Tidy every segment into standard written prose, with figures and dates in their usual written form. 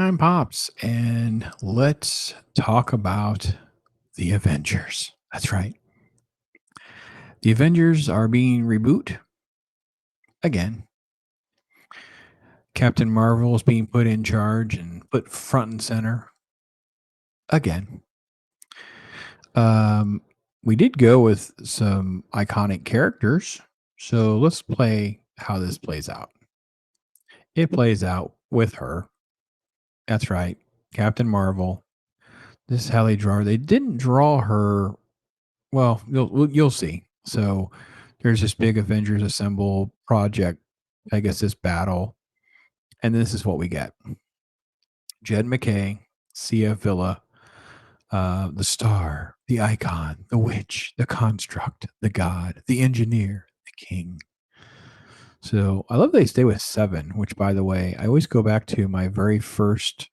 I'm Pops, and let's talk about the Avengers. That's right. The Avengers are being reboot again. Captain Marvel is being put in charge and put front and center again. Um, we did go with some iconic characters, so let's play how this plays out. It plays out with her. That's right, Captain Marvel. This is how they draw her. They didn't draw her. Well, you'll see. So there's this big Avengers Assemble project. I guess this battle, and this is what we get: Jed McKay, Sia Villa, the Star, the Icon, the Witch, the Construct, the God, the Engineer, the King. So I love they stay with 7. Which, by the way, I always go back to my very first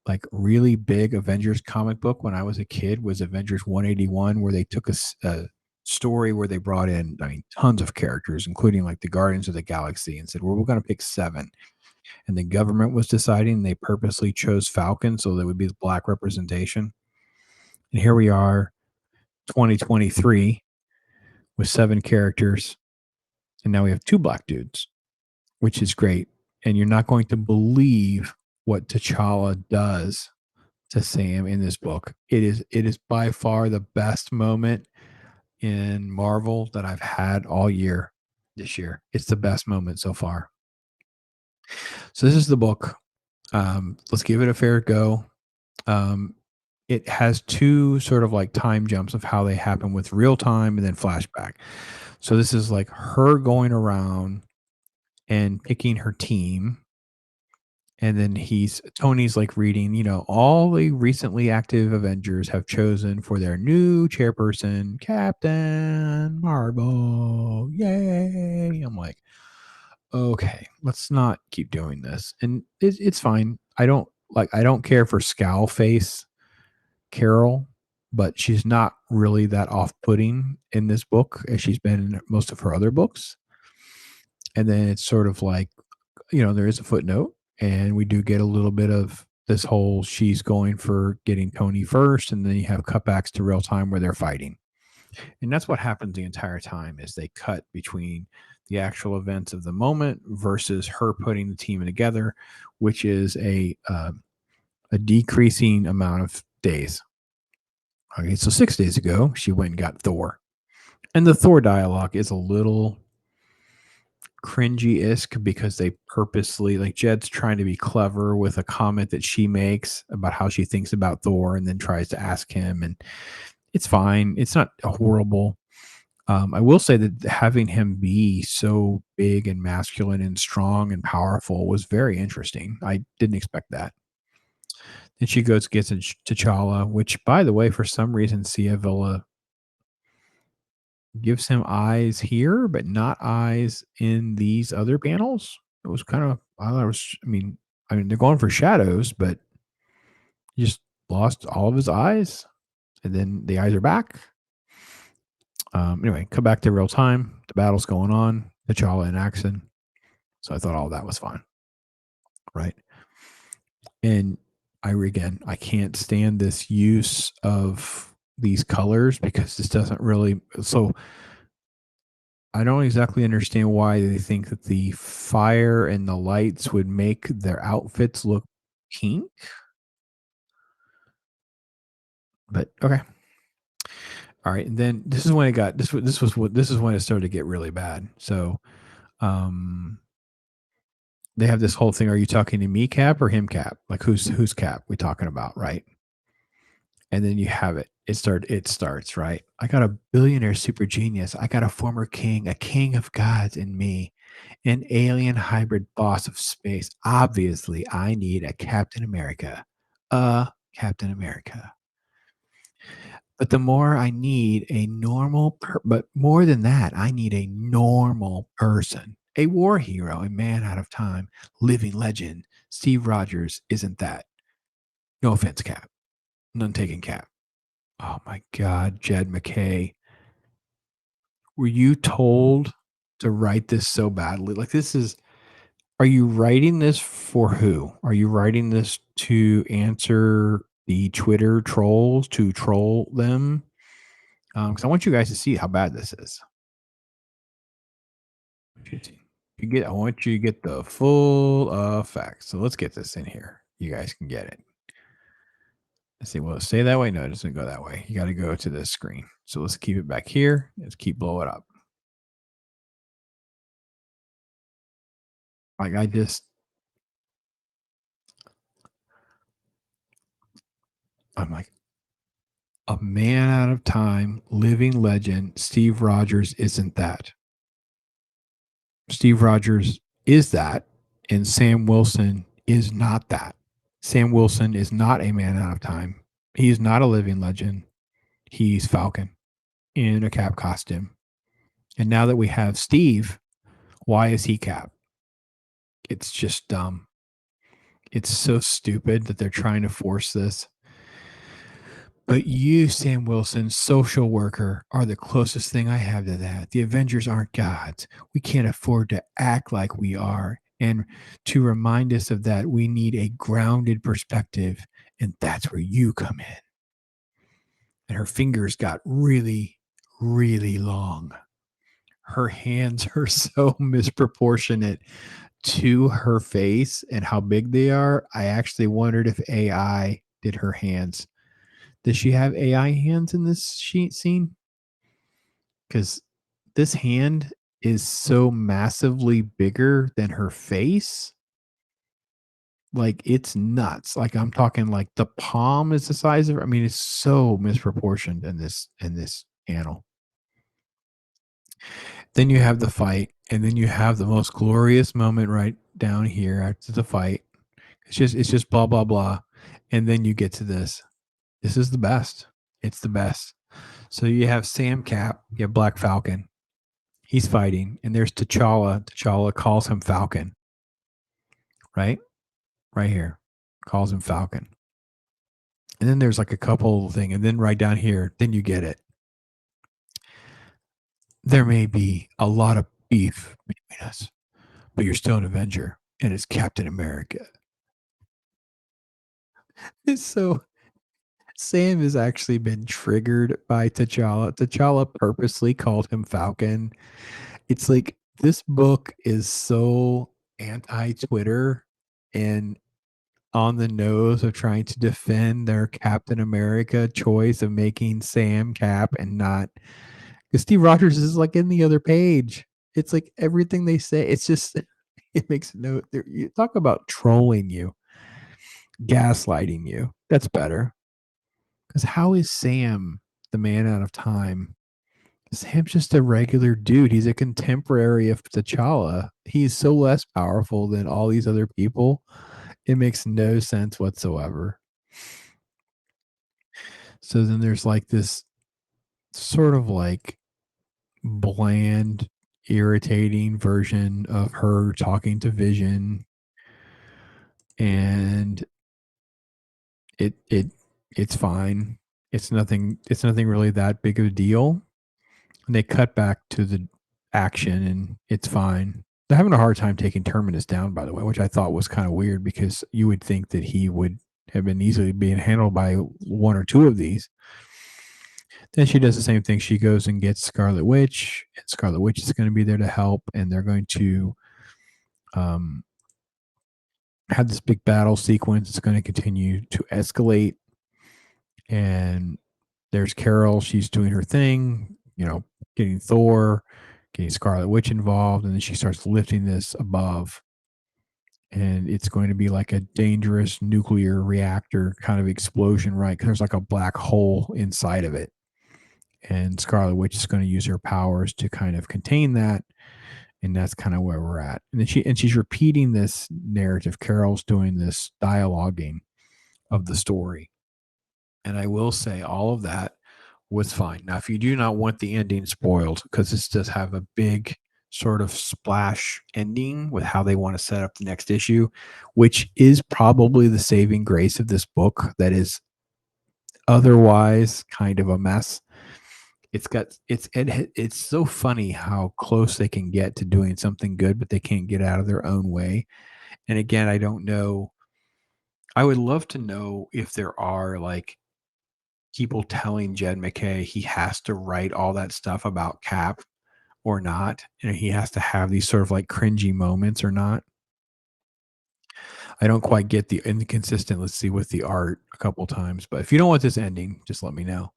like really big Avengers comic book when I was a kid was Avengers 181, where they took a story where they brought in, I mean, tons of characters, including like the Guardians of the Galaxy, and said, well, we're going to pick 7. And the government was deciding they purposely chose Falcon so there would be the black representation. And here we are, 2023, with 7 characters. And now we have 2 black dudes, which is great. And you're not going to believe what T'Challa does to Sam in this book. It is by far the best moment in Marvel that I've had all year this year. It's the best moment so far. So this is the book. Let's give it a fair go. It has 2 sort of like time jumps of how they happen with real time and then flashback. So this is like her going around and picking her team. And then Tony's like reading, all the recently active Avengers have chosen for their new chairperson, Captain Marvel. Yay. I'm like, okay, let's not keep doing this. And it's fine. I don't care for Scowl Face Carol, but she's not really that off-putting in this book as she's been in most of her other books. And then it's sort of like, there is a footnote, and we do get a little bit of this whole she's going for getting Tony first, and then you have cutbacks to real time where they're fighting. And that's what happens the entire time is they cut between the actual events of the moment versus her putting the team together, which is a decreasing amount of days. Okay, so 6 days ago, she went and got Thor. And the Thor dialogue is a little cringy-esque because they purposely, like, Jed's trying to be clever with a comment that she makes about how she thinks about Thor and then tries to ask him. And it's fine. It's not horrible. I will say that having him be so big and masculine and strong and powerful was very interesting. I didn't expect that. Then she gets T'Challa, which, by the way, for some reason, Sia Villa gives him eyes here, but not eyes in these other panels. It was kind of, I thought it was, I mean, they're going for shadows, but he just lost all of his eyes, and then the eyes are back. Anyway, come back to real time. The battle's going on. T'Challa in action. So I thought all that was fine, right? And I can't stand this use of these colors because this doesn't really. So I don't exactly understand why they think that the fire and the lights would make their outfits look pink. But okay. All right. And then this is when it got this is when it started to get really bad. So they have this whole thing. Are you talking to me, Cap, or him, Cap? Like who's Cap we talking about, right? And then you have it. It starts, right? I got a billionaire super genius. I got a former king, a king of gods in me, an alien hybrid boss of space. Obviously, I need a Captain America. Captain America. But the more I need a but more than that, I need a normal person, a war hero, a man out of time, living legend. Steve Rogers isn't that. No offense, Cap. None taken, Cap. Oh my God, Jed McKay. Were you told to write this so badly? Like, are you writing this for who? Are you writing this to answer the Twitter trolls to troll them. Because I want you guys to see how bad this is. I want you to get the full effect. So let's get this in here. You guys can get it. Let's see. Will it stay that way? No, it doesn't go that way. You got to go to this screen. So let's keep it back here. Let's keep blow it up. Like I'm like, a man out of time, living legend. Steve Rogers isn't that. Steve Rogers is that, and Sam Wilson is not that. Sam Wilson is not a man out of time. He is not a living legend. He's Falcon in a Cap costume. And now that we have Steve, why is he Cap? It's just dumb. It's so stupid that they're trying to force this. But you, Sam Wilson, social worker, are the closest thing I have to that. The Avengers aren't gods. We can't afford to act like we are. And to remind us of that, we need a grounded perspective. And that's where you come in. And her fingers got really, really long. Her hands are so misproportionate to her face and how big they are. I actually wondered if AI did her hands. Does she have AI hands in this sheet scene? Because this hand is so massively bigger than her face. Like it's nuts. Like I'm talking like the palm is the size of her. I mean, it's so misproportioned in this panel. Then you have the fight, and then you have the most glorious moment right down here after the fight. It's just blah blah blah. And then you get to this. This is the best. It's the best. So you have Sam Cap, you have Black Falcon. He's fighting, and there's T'Challa. T'Challa calls him Falcon, right? Right here. Calls him Falcon. And then there's like a couple thing, and then right down here, then you get it. There may be a lot of beef between us, but you're still an Avenger, and it's Captain America. So Sam has actually been triggered by T'Challa. T'Challa purposely called him Falcon. It's like this book is so anti-Twitter and on the nose of trying to defend their Captain America choice of making Sam Cap and not because Steve Rogers is like in the other page. It's like everything they say. It's just it makes no. You talk about trolling you, gaslighting you. That's better. Because how is Sam the man out of time? Sam's just a regular dude. He's a contemporary of T'Challa. He's so less powerful than all these other people. It makes no sense whatsoever. So then there's like this sort of like bland, irritating version of her talking to Vision, and it's fine. It's nothing really that big of a deal. And they cut back to the action, and it's fine. They're having a hard time taking Terminus down, by the way, which I thought was kind of weird because you would think that he would have been easily being handled by one or two of these. Then she does the same thing. She goes and gets Scarlet Witch, and Scarlet Witch is going to be there to help, and they're going to um, have this big battle sequence. It's going to continue to escalate, and there's Carol. She's doing her thing, getting Thor, getting Scarlet Witch involved, and then she starts lifting this above. And it's going to be like a dangerous nuclear reactor kind of explosion, right? Because there's like a black hole inside of it. And Scarlet Witch is going to use her powers to kind of contain that. And that's kind of where we're at. And then she's repeating this narrative. Carol's doing this dialoguing of the story. And I will say all of that was fine. Now, if you do not want the ending spoiled, because this does have a big sort of splash ending with how they want to set up the next issue, which is probably the saving grace of this book that is otherwise kind of a mess. It's so funny how close they can get to doing something good, but they can't get out of their own way. And again, I don't know. I would love to know if there are like people telling Jed McKay he has to write all that stuff about Cap or not, and he has to have these sort of like cringy moments or not. I don't quite get the inconsistency with the art a couple times, but if you don't want this ending, just let me know.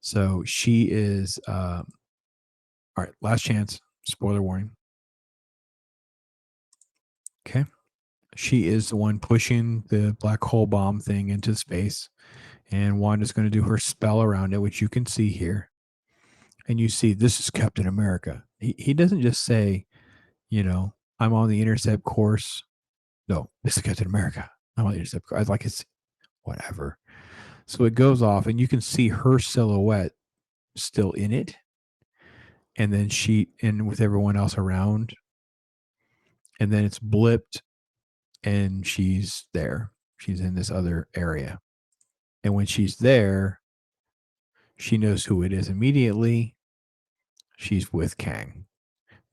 So she is all right, last chance. Spoiler warning. Okay. She is the one pushing the black hole bomb thing into space, and Wanda's going to do her spell around it, which you can see here. And you see, this is Captain America. He doesn't just say, you know, I'm on the intercept course. No, this is Captain America. I'm on the intercept course. I was like, it's whatever. So it goes off, and you can see her silhouette still in it. And then she in with everyone else around. And then it's blipped, and she's there. She's in this other area. And when she's there, she knows who it is immediately. She's with Kang.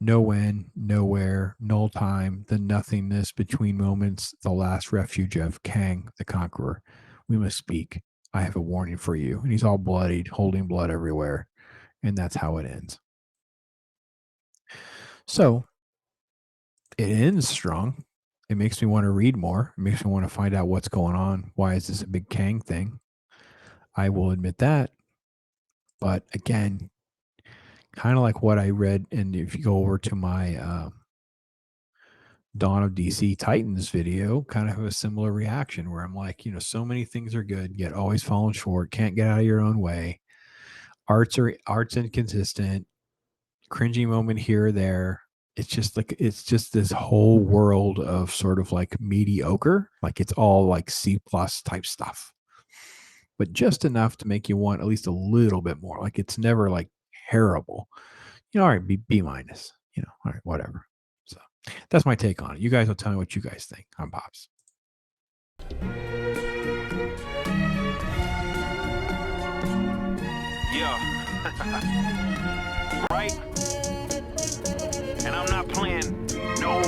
No when, nowhere, null time, the nothingness between moments, the last refuge of Kang the Conqueror. We must speak. I have a warning for you. And he's all bloodied, holding blood everywhere. And that's how it ends. So it ends strong. It makes me want to read more. It makes me want to find out what's going on. Why is this a big Kang thing? I will admit that. But again, kind of like what I read, and if you go over to my Dawn of DC Titans video, kind of have a similar reaction where I'm like, so many things are good, yet always falling short, can't get out of your own way. Art's inconsistent, cringy moment here or there. It's just this whole world of sort of like mediocre, like it's all like C plus type stuff, but just enough to make you want at least a little bit more. Like it's never like terrible. All right, B minus, all right, whatever. So that's my take on it. You guys will tell me what you guys think. I'm Pops. Yeah. Right? And I'm not playing no